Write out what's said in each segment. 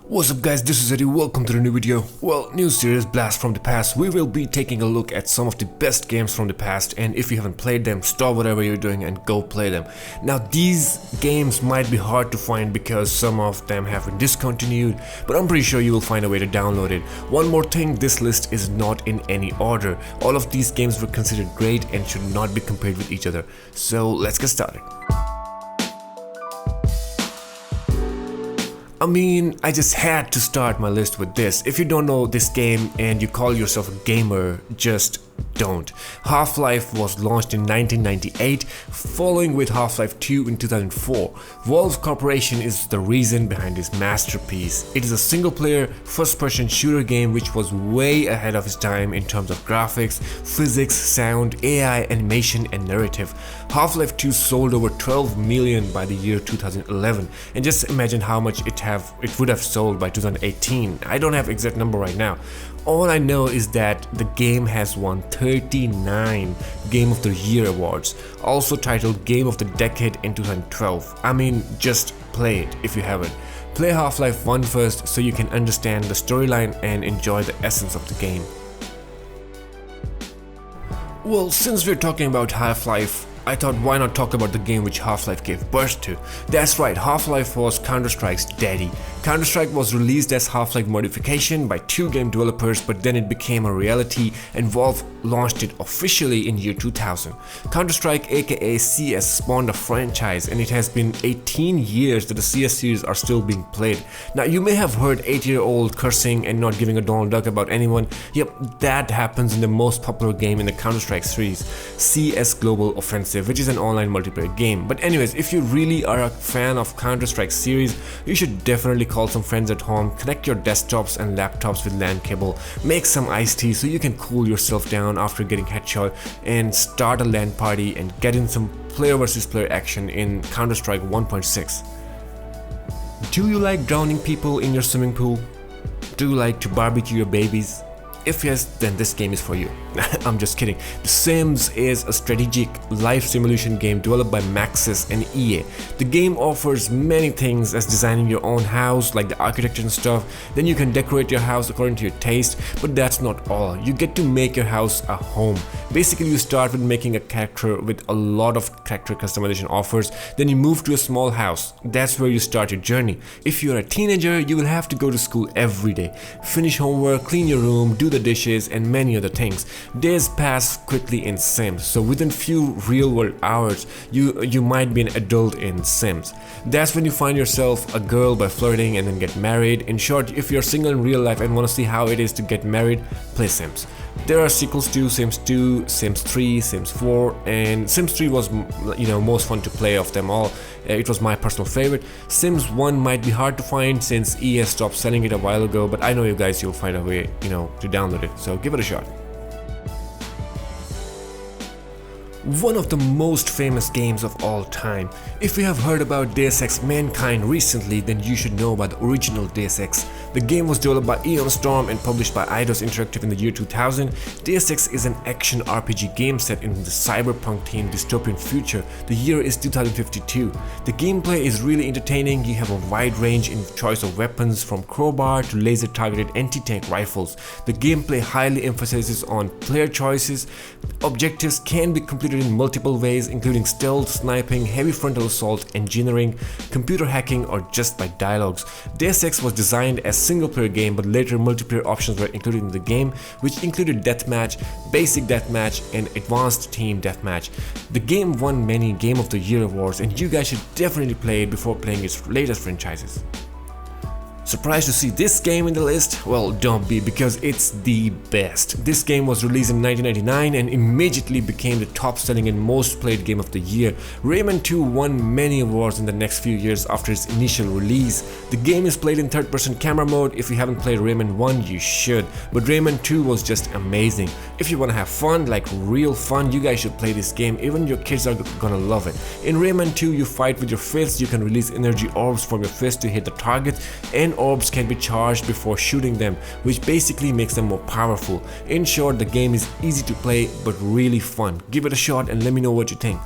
What's up guys, this is Eddie, welcome to the new video. Well, new series Blast from the Past. We will be taking a look at some of the best games from the past, and if you haven't played them, stop whatever you're doing and go play them. Now these games might be hard to find because some of them have been discontinued, but I'm pretty sure you will find a way to download it. One more thing, this list is not in any order. All of these games were considered great and should not be compared with each other. So let's get started. I just had to start my list with this. If you don't know this game and you call yourself a gamer, just don't. Half-Life was launched in 1998, following with Half-Life 2 in 2004. Valve Corporation is the reason behind this masterpiece. It is a single-player, first-person shooter game which was way ahead of its time in terms of graphics, physics, sound, AI, animation, and narrative. Half-Life 2 sold over 12 million by the year 2011, and just imagine how much it would have sold by 2018. I don't have exact number right now. All I know is that the game has won 39 Game of the Year awards, also titled Game of the Decade in 2012. Just play it if you haven't. Play Half-Life 1 first so you can understand the storyline and enjoy the essence of the game. Well, since we're talking about Half-Life, I thought why not talk about the game which Half-Life gave birth to. That's right, Half-Life was Counter-Strike's daddy. Counter-Strike was released as Half-Life modification by two game developers, but then it became a reality and Valve launched it officially in year 2000. Counter-Strike aka CS spawned a franchise, and it has been 18 years that the CS series are still being played. Now you may have heard 8-year-old cursing and not giving a Donald Duck about anyone. Yep, that happens in the most popular game in the Counter-Strike series, CS Global Offensive, which is an online multiplayer game. But anyways, if you really are a fan of Counter-Strike series, you should definitely call some friends at home, connect your desktops and laptops with LAN cable, make some iced tea so you can cool yourself down after getting headshot, and start a LAN party and get in some player versus player action in Counter-Strike 1.6. Do you like drowning people in your swimming pool? Do you like to barbecue your babies? If yes, then this game is for you. I'm just kidding. The Sims is a strategic life simulation game developed by Maxis and EA. The game offers many things as designing your own house, like the architecture and stuff. Then you can decorate your house according to your taste, but that's not all. You get to make your house a home. Basically, you start with making a character with a lot of character customization offers. Then you move to a small house. That's where you start your journey. If you're a teenager, you will have to go to school every day, finish homework, clean your room, do the dishes, and many other things. Days pass quickly in Sims, so within few real-world hours, you might be an adult in Sims. That's when you find yourself a girl by flirting and then get married. In short, if you're single in real life and want to see how it is to get married, play Sims. There are sequels to Sims 2, Sims 3, Sims 4, and Sims 3 was most fun to play of them all. It was my personal favorite. Sims 1 might be hard to find since EA stopped selling it a while ago, but I know you guys, you'll find a way, to download it, so give it a shot. One of the most famous games of all time. If you have heard about Deus Ex Mankind recently, then you should know about the original Deus Ex. The game was developed by Eon Storm and published by Eidos Interactive in the year 2000. Deus Ex is an action RPG game set in the cyberpunk themed dystopian future. The year is 2052. The gameplay is really entertaining. You have a wide range in choice of weapons, from crowbar to laser targeted anti-tank rifles. The gameplay highly emphasizes on player choices. Objectives can be completed in multiple ways, including stealth, sniping, heavy frontal assault, engineering, computer hacking, or just by dialogues. Deus Ex was designed as a single-player game, but later multiplayer options were included in the game, which included deathmatch, basic deathmatch, and advanced team deathmatch. The game won many Game of the Year awards, and you guys should definitely play it before playing its latest franchises. Surprised to see this game in the list? Well, don't be, because it's the best. This game was released in 1999 and immediately became the top-selling and most played game of the year. Rayman 2 won many awards in the next few years after its initial release. The game is played in third-person camera mode. If you haven't played Rayman 1, you should, but Rayman 2 was just amazing. If you want to have fun, like real fun, you guys should play this game. Even your kids are gonna love it. In Rayman 2, you fight with your fists. You can release energy orbs from your fist to hit the target, and orbs can be charged before shooting them, which basically makes them more powerful. In short, the game is easy to play but really fun. Give it a shot and let me know what you think.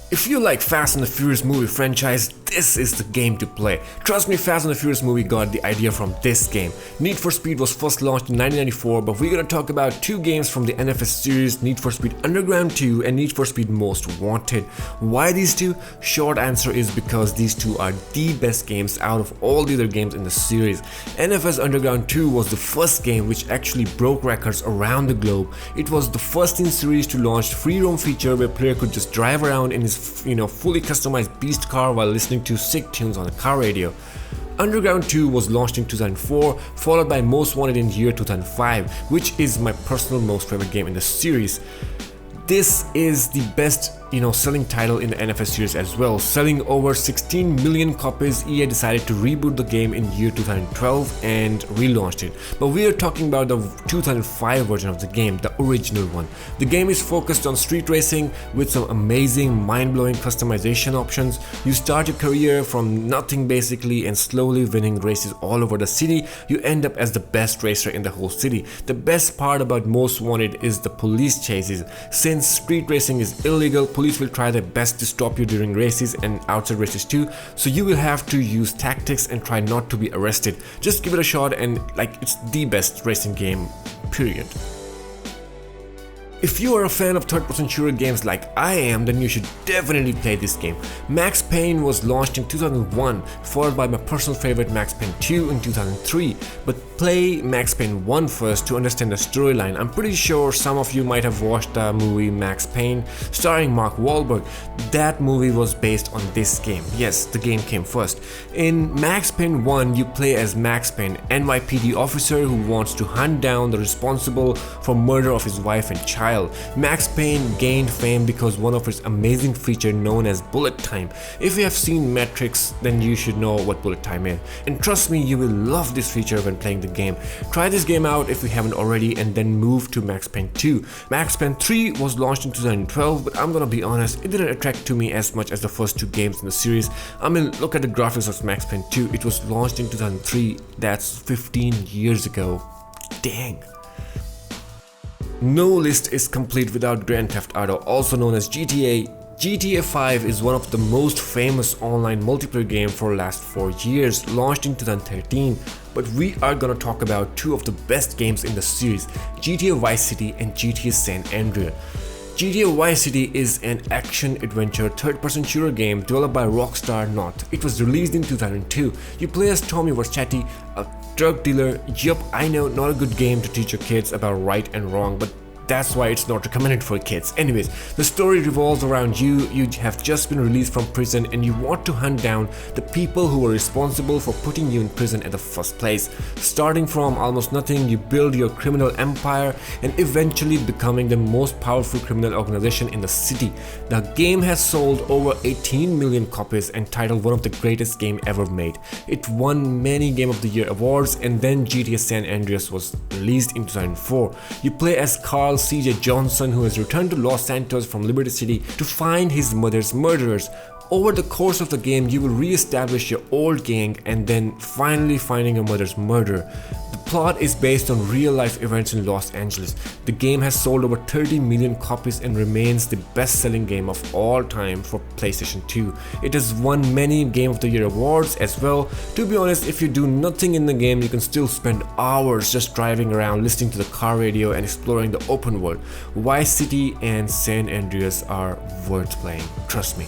If you like Fast and the Furious movie franchise, this is the game to play. Trust me, Fast and the Furious movie got the idea from this game. Need for Speed was first launched in 1994, but we're gonna talk about two games from the NFS series, Need for Speed Underground 2 and Need for Speed Most Wanted. Why these two? Short answer is because these two are the best games out of all the other games in the series. NFS Underground 2 was the first game which actually broke records around the globe. It was the first in series to launch free roam feature where player could just drive around in his fully customized beast car while listening to sick tunes on the car radio. Underground 2 was launched in 2004, followed by Most Wanted in year 2005, which is my personal most favorite game in the series. This is the best selling title in the NFS series as well, selling over 16 million copies. EA decided to reboot the game in year 2012 and relaunched it. But we are talking about the 2005 version of the game, the original one. The game is focused on street racing with some amazing, mind-blowing customization options. You start your career from nothing basically and slowly winning races all over the city. You end up as the best racer in the whole city. The best part about Most Wanted is the police chases. Since street racing is illegal, police will try their best to stop you during races and outside races too, so you will have to use tactics and try not to be arrested. Just give it a shot and it's the best racing game, period. If you are a fan of third-person shooter games like I am, then you should definitely play this game. Max Payne was launched in 2001, followed by my personal favorite Max Payne 2 in 2003. But play Max Payne 1 first to understand the storyline. I'm pretty sure some of you might have watched the movie Max Payne starring Mark Wahlberg. That movie was based on this game. Yes, the game came first. In Max Payne 1, you play as Max Payne, NYPD officer who wants to hunt down the responsible for murder of his wife and child. Max Payne gained fame because one of its amazing feature known as bullet time. If you have seen Matrix, then you should know what bullet time is. And trust me, you will love this feature when playing the game. Try this game out if you haven't already and then move to Max Payne 2. Max Payne 3 was launched in 2012, but I'm gonna be honest, it didn't attract to me as much as the first two games in the series. I mean, look at the graphics of Max Payne 2. It was launched in 2003. That's 15 years ago. Dang. No list is complete without Grand Theft Auto, also known as GTA. GTA 5 is one of the most famous online multiplayer game for the last 4 years, launched in 2013. But we are gonna talk about two of the best games in the series, GTA Vice City and GTA San Andreas. GTA Vice City is an action-adventure third-person shooter game developed by Rockstar North. It was released in 2002. You play as Tommy Vercetti, a drug dealer. Yup, I know, not a good game to teach your kids about right and wrong, but that's why it's not recommended for kids. Anyways, the story revolves around you. You have just been released from prison and you want to hunt down the people who were responsible for putting you in prison at the first place. Starting from almost nothing, you build your criminal empire and eventually becoming the most powerful criminal organization in the city. The game has sold over 18 million copies and titled one of the greatest game ever made. It won many Game of the Year awards, and then GTA San Andreas was released in 2004. You play as Carl CJ Johnson, who has returned to Los Santos from Liberty City to find his mother's murderers. Over the course of the game, you will re-establish your old gang and then finally finding your mother's murderer. The plot is based on real-life events in Los Angeles. The game has sold over 30 million copies and remains the best-selling game of all time for PlayStation 2. It has won many Game of the Year awards as well. To be honest, if you do nothing in the game, you can still spend hours just driving around, listening to the car radio and exploring the open world. Vice City and San Andreas are worth playing, trust me.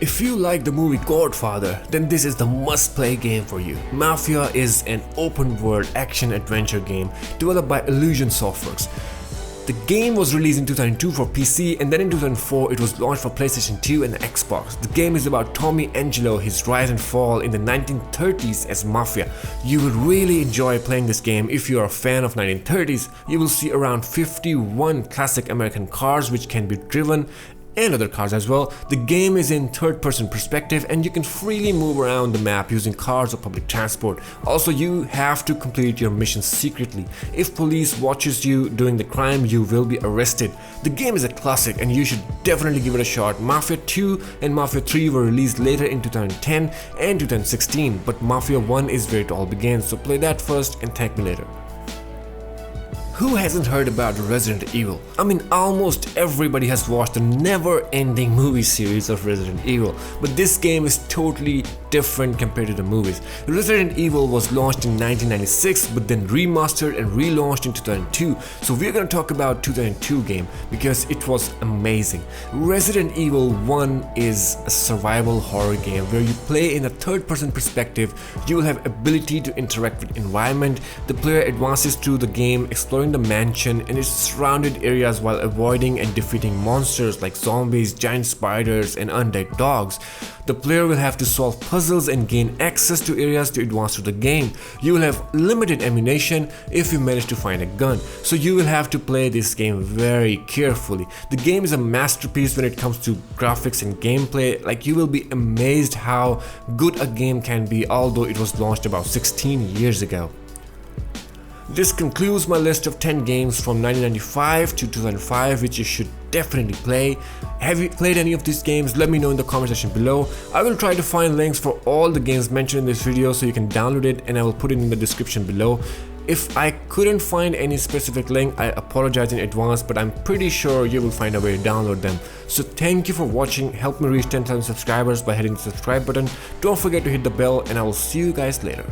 If you like the movie Godfather, then this is the must-play game for you. Mafia is an open-world action-adventure game developed by Illusion Softworks. The game was released in 2002 for PC, and then in 2004 it was launched for PlayStation 2 and Xbox. The game is about Tommy Angelo, his rise and fall in the 1930s as Mafia. You will really enjoy playing this game if you are a fan of 1930s. You will see around 51 classic American cars which can be driven, and other cars as well. The game is in third-person perspective and you can freely move around the map using cars or public transport. Also, you have to complete your missions secretly. If police watches you doing the crime, you will be arrested. The game is a classic and you should definitely give it a shot. Mafia 2 and Mafia 3 were released later in 2010 and 2016, but Mafia 1 is where it all began, so play that first and thank me later. Who hasn't heard about Resident Evil? I mean, almost everybody has watched the never-ending movie series of Resident Evil, but this game is totally different compared to the movies. Resident Evil was launched in 1996, but then remastered and relaunched in 2002, so we're gonna talk about 2002 game because it was amazing. Resident Evil 1 is a survival horror game where you play in a third-person perspective. You will have ability to interact with environment. The player advances through the game, exploring the mansion and its surrounded areas while avoiding and defeating monsters like zombies, giant spiders, and undead dogs. The player will have to solve puzzles and gain access to areas to advance through the game. You will have limited ammunition if you manage to find a gun, so you will have to play this game very carefully. The game is a masterpiece when it comes to graphics and gameplay. Like, you will be amazed how good a game can be, although it was launched about 16 years ago. This concludes my list of 10 games from 1995 to 2005 which you should definitely play. Have you played any of these games? Let me know in the comment section below. I will try to find links for all the games mentioned in this video so you can download it, and I will put it in the description below. If I couldn't find any specific link, I apologize in advance, but I'm pretty sure you will find a way to download them. So thank you for watching. Help me reach 10,000 subscribers by hitting the subscribe button. Don't forget to hit the bell, and I will see you guys later.